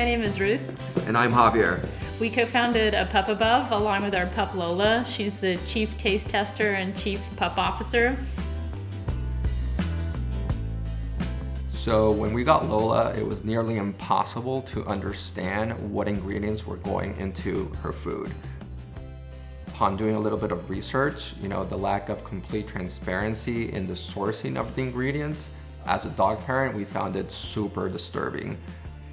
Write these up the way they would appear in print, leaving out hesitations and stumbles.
my name is Ruth. And I'm Javier. We co-founded A Pup Above along with our pup Lola. She's the Chief Taste Tester and Chief Pup Officer. So when we got Lola, it was nearly impossible to understand what ingredients were going into her food. Upon doing a little bit of research, the lack of complete transparency in the sourcing of the ingredients, as a dog parent, we found it super disturbing.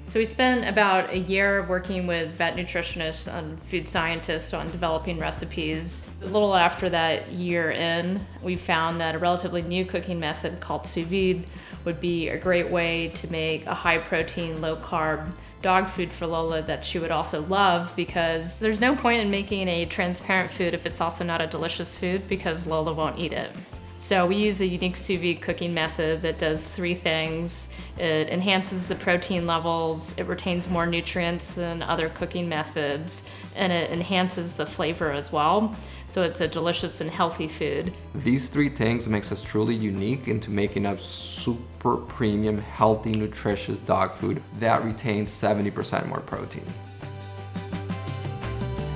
So we spent about a year working with vet nutritionists and food scientists on developing recipes. A little after that year in, we found that a relatively new cooking method called sous vide would be a great way to make a high protein, low carb dog food for Lola that she would also love, because there's no point in making a transparent food if it's also not a delicious food, because Lola won't eat it. So we use a unique sous vide cooking method that does three things. It enhances the protein levels, it retains more nutrients than other cooking methods, and it enhances the flavor as well. So it's a delicious and healthy food. These three things makes us truly unique into making a super premium, healthy, nutritious dog food that retains 70% more protein.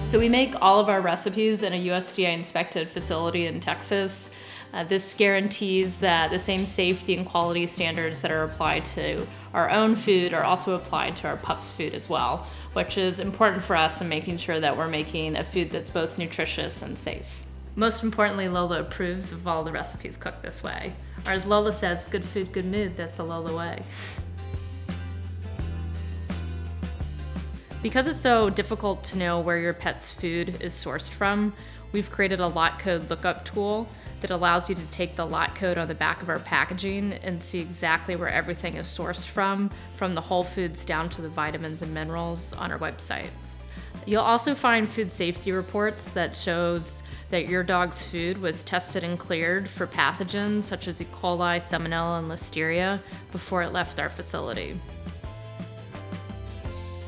So we make all of our recipes in a USDA inspected facility in Texas. This guarantees that the same safety and quality standards that are applied to our own food are also applied to our pups' food as well, which is important for us in making sure that we're making a food that's both nutritious and safe. Most importantly, Lola approves of all the recipes cooked this way. Or as Lola says, good food, good mood, that's the Lola way. Because it's so difficult to know where your pet's food is sourced from, we've created a lot code lookup tool that allows you to take the lot code on the back of our packaging and see exactly where everything is sourced from the whole foods down to the vitamins and minerals on our website. You'll also find food safety reports that shows that your dog's food was tested and cleared for pathogens such as E. coli, Salmonella, and Listeria before it left our facility.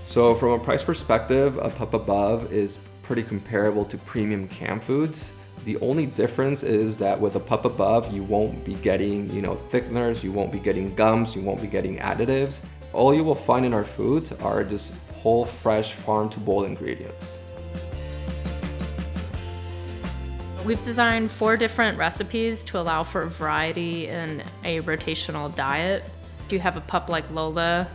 So from a price perspective, A Pup Above is pretty comparable to premium canned foods. The only difference is that with A Pup Above, you won't be getting, thickeners, you won't be getting gums, you won't be getting additives. All you will find in our foods are just whole, fresh, farm-to-bowl ingredients. We've designed 4 different recipes to allow for a variety in a rotational diet. If you have a pup like Lola,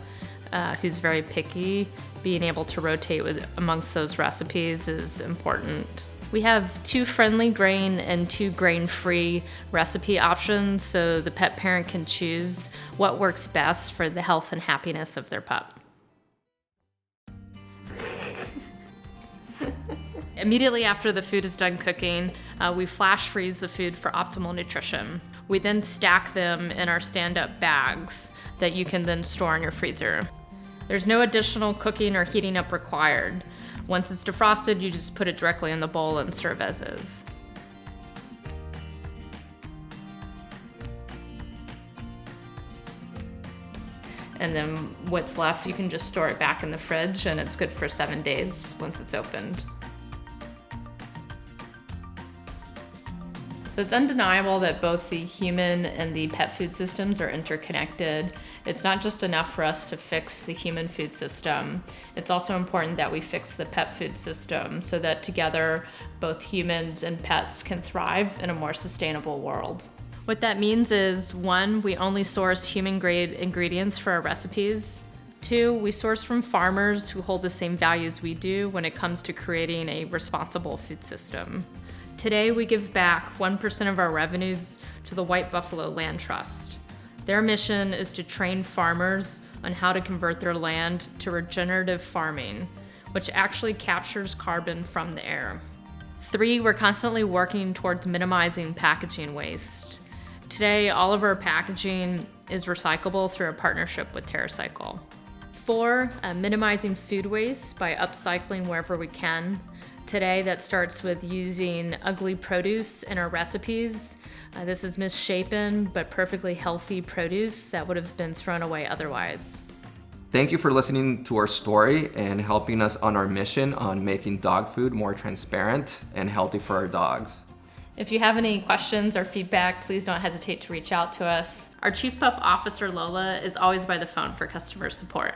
who's very picky, being able to rotate amongst those recipes is important. We have 2 friendly grain and 2 grain-free recipe options, so the pet parent can choose what works best for the health and happiness of their pup. Immediately after the food is done cooking, we flash freeze the food for optimal nutrition. We then stack them in our stand-up bags that you can then store in your freezer. There's no additional cooking or heating up required. Once it's defrosted, you just put it directly in the bowl and serve as is. And then what's left, you can just store it back in the fridge, and it's good for 7 days once it's opened. So it's undeniable that both the human and the pet food systems are interconnected. It's not just enough for us to fix the human food system. It's also important that we fix the pet food system so that together both humans and pets can thrive in a more sustainable world. What that means is, 1, we only source human-grade ingredients for our recipes. 2, we source from farmers who hold the same values we do when it comes to creating a responsible food system. Today, we give back 1% of our revenues to the White Buffalo Land Trust. Their mission is to train farmers on how to convert their land to regenerative farming, which actually captures carbon from the air. 3, we're constantly working towards minimizing packaging waste. Today, all of our packaging is recyclable through a partnership with TerraCycle. 4, minimizing food waste by upcycling wherever we can. Today, that starts with using ugly produce in our recipes. This is misshapen but perfectly healthy produce that would have been thrown away otherwise. Thank you for listening to our story and helping us on our mission on making dog food more transparent and healthy for our dogs. If you have any questions or feedback, please don't hesitate to reach out to us. Our Chief Pup Officer, Lola, is always by the phone for customer support.